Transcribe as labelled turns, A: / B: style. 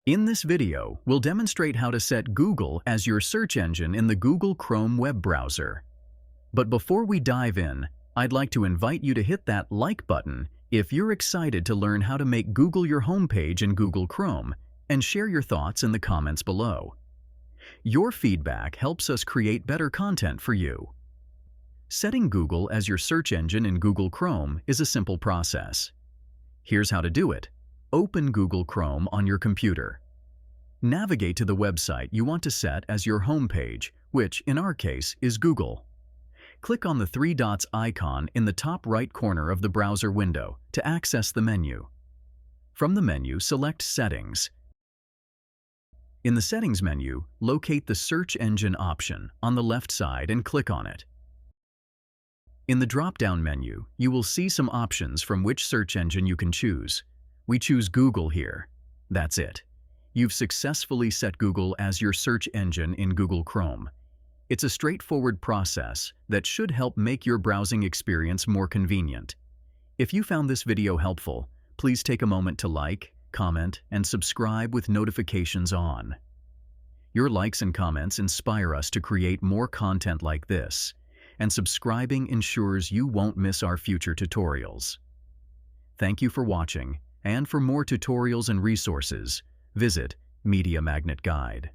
A: In this video, we'll demonstrate how to set Google as your search engine in the Google Chrome web browser. But before we dive in, I'd like to invite you to hit that like button if you're excited to learn how to make Google your homepage in Google Chrome, and share your thoughts in the comments below. Your feedback helps us create better content for you. Setting Google as your search engine in Google Chrome is a simple process. Here's how to do it. Open Google Chrome on your computer. Navigate to the website you want to set as your home page, which, in our case, is Google. Click on the three dots icon in the top right corner of the browser window to access the menu. From the menu, select Settings. In the Settings menu, locate the Search Engine option on the left side and click on it. In the drop-down menu, you will see some options from which search engine you can choose. We choose Google here. That's it. You've successfully set Google as your search engine in Google Chrome. It's a straightforward process that should help make your browsing experience more convenient. If you found this video helpful, please take a moment to like, comment, and subscribe with notifications on. Your likes and comments inspire us to create more content like this, and subscribing ensures you won't miss our future tutorials. Thank you for watching, and for more tutorials and resources, visit Media Magnet Guide.